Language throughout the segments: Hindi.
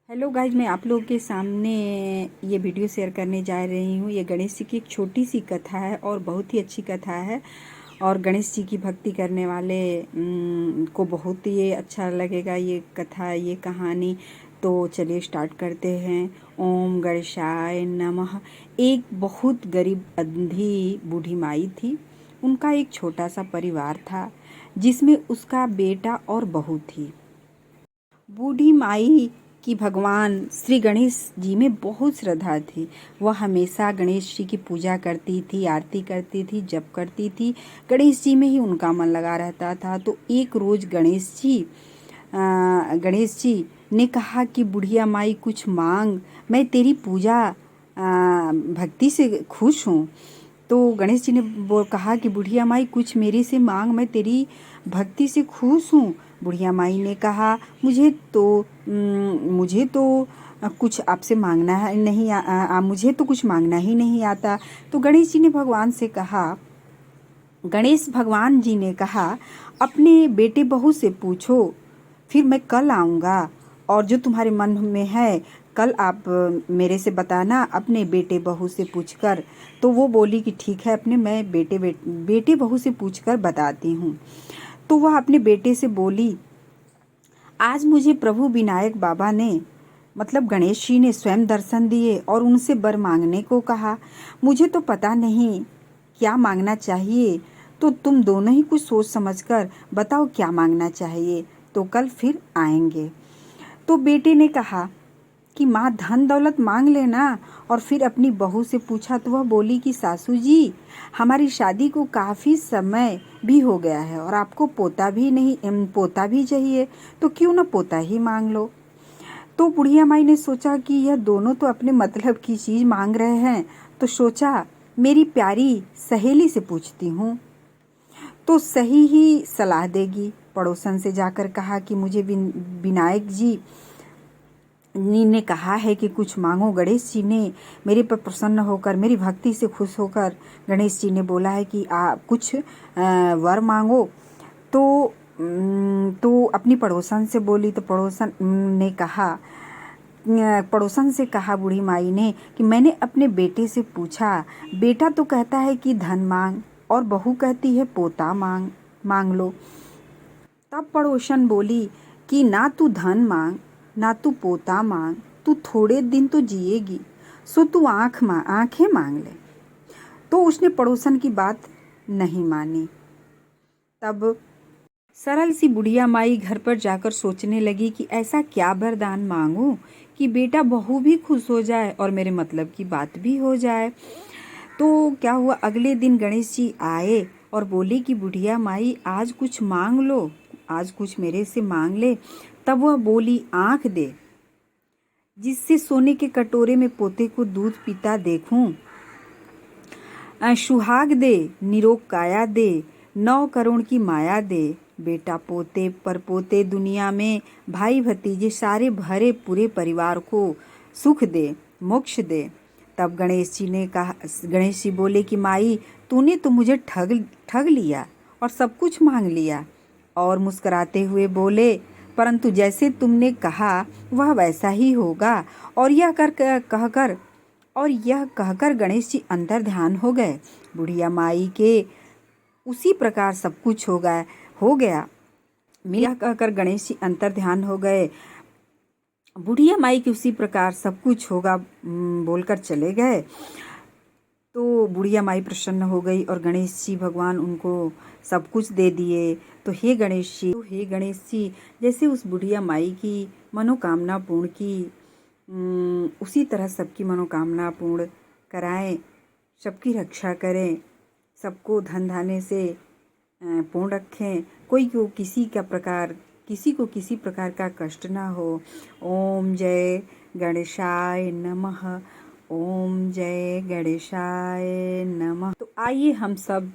हेलो गाइज, मैं आप लोगों के सामने ये वीडियो शेयर करने जा रही हूँ। ये गणेश जी की एक छोटी सी कथा है और बहुत ही अच्छी कथा है। और गणेश जी की भक्ति करने वाले को बहुत ही अच्छा लगेगा ये कथा, ये कहानी। तो चलिए स्टार्ट करते हैं। ओम गणेशाय नमः। एक बहुत गरीब अंधी बूढ़ी माई थी। उनका एक छोटा सा परिवार था जिसमें उसका बेटा और बहू थी। बूढ़ी माई की भगवान श्री गणेश जी में बहुत श्रद्धा थी। वह हमेशा गणेश जी की पूजा करती थी, आरती करती थी, जप करती थी। गणेश जी में ही उनका मन लगा रहता था। तो एक रोज गणेश जी ने कहा कि बुढ़िया माई कुछ मांग, मैं तेरी पूजा भक्ति से खुश हूँ। तो गणेश जी ने वो कहा कि बुढ़िया माई कुछ मेरे से मांग, मैं तेरी भक्ति से खुश हूँ। बुढ़िया माई ने कहा मुझे तो कुछ आपसे मांगना है नहीं मुझे तो कुछ मांगना ही नहीं आता। तो गणेश भगवान जी ने कहा अपने बेटे बहू से पूछो, फिर मैं कल आऊँगा और जो तुम्हारे मन में है कल आप मेरे से बताना अपने बेटे बहू से पूछकर। तो वो बोली कि ठीक है, अपने मैं बेटे बहू से पूछकर बताती हूँ। तो वह अपने बेटे से बोली, आज मुझे प्रभु विनायक बाबा ने मतलब गणेश जी ने स्वयं दर्शन दिए और उनसे वर मांगने को कहा। मुझे तो पता नहीं क्या मांगना चाहिए, तो तुम दोनों ही कुछ सोच समझकर बताओ क्या मांगना चाहिए, तो कल फिर आएंगे। तो बेटे ने कहा कि माँ धन दौलत मांग लेना। और फिर अपनी बहू से पूछा तो वह बोली कि सासू जी, हमारी शादी को काफ़ी समय भी हो गया है और आपको पोता भी चाहिए, तो क्यों ना पोता ही मांग लो। तो बुढ़िया माई ने सोचा कि यह दोनों तो अपने मतलब की चीज़ मांग रहे हैं, तो सोचा मेरी प्यारी सहेली से पूछती हूँ तो सही ही सलाह देगी। पड़ोसन से जाकर कहा कि मुझे विनायक जी ने कहा है कि कुछ मांगो। गणेश जी ने मेरे पर प्रसन्न होकर, मेरी भक्ति से खुश होकर गणेश जी ने बोला है कि आप कुछ वर मांगो। तो अपनी पड़ोसन से बोली। तो पड़ोसन से कहा बूढ़ी माई ने कि मैंने अपने बेटे से पूछा, बेटा तो कहता है कि धन मांग और बहू कहती है पोता मांग लो। तब पड़ोसन बोली कि ना तू धन मांग ना तू पोता मांग, तू थोड़े दिन तो जिएगी, सो तू आंखें मांग ले। तो उसने पड़ोसन की बात नहीं मानी। तब सरल सी बुढ़िया माई घर पर जाकर सोचने लगी कि ऐसा क्या वरदान मांगूं कि बेटा बहू भी खुश हो जाए और मेरे मतलब की बात भी हो जाए। तो क्या हुआ, अगले दिन गणेश जी आए और बोले कि बुढ़िया माई आज कुछ मांग लो, आज कुछ मेरे से मांग ले। तब वह बोली, आंख दे जिससे सोने के कटोरे में पोते को दूध पीता देखूं, सुहाग दे निरोग काया दे, 9 करोड़ की माया दे, बेटा पोते परपोते दुनिया में भाई भतीजे सारे भरे पूरे परिवार को सुख दे, मोक्ष दे। तब गणेश जी बोले कि माई तूने तो मुझे ठग लिया और सब कुछ मांग लिया। और मुस्कुराते हुए बोले, परंतु जैसे तुमने कहा वह वैसा ही होगा। और यह कहकर गणेश जी अंतर ध्यान हो गए। बुढ़िया माई के उसी प्रकार सब कुछ हो गया। मिला कहकर गणेश जी अंतर ध्यान हो गए। बुढ़िया माई के उसी प्रकार सब कुछ होगा बोलकर चले गए। तो बुढ़िया माई प्रसन्न हो गई और गणेश जी भगवान उनको सब कुछ दे दिए। तो हे गणेश जी, जैसे उस बुढ़िया माई की मनोकामना पूर्ण की, उसी तरह सबकी मनोकामना पूर्ण कराएं, सबकी रक्षा करें, सबको धन धान्य से पूर्ण रखें, किसी को किसी प्रकार का कष्ट ना हो। ओम जय गणेशाय नमः। ओम जय गणेशाय नमः। तो आइए हम सब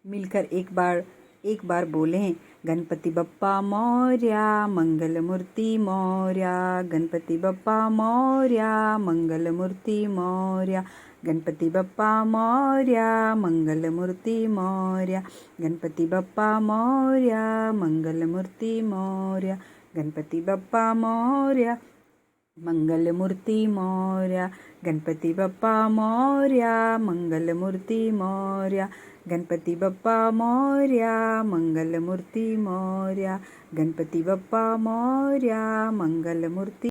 मिलकर एक बार बोलें, गणपति बप्पा मौर्या मंगल मूर्ति मौर्या, गणपति बप्पा मौर्या मंगल मूर्ति मौर्या, गणपति बप्पा मौर्या मंगल मूर्ति मौर्या, गणपति बप्पा मौर्या मंगल मूर्ति मौर्या, गणपति बप्पा मौर्या मंगलमूर्ती मोरया, गणपती बाप्पा मोरया, मंगलमूर्ती मोरया, गणपती बाप्पा मोरया, मंगलमूर्ती मोरया, गणपती बाप्पा मोरया, मंगलमूर्ती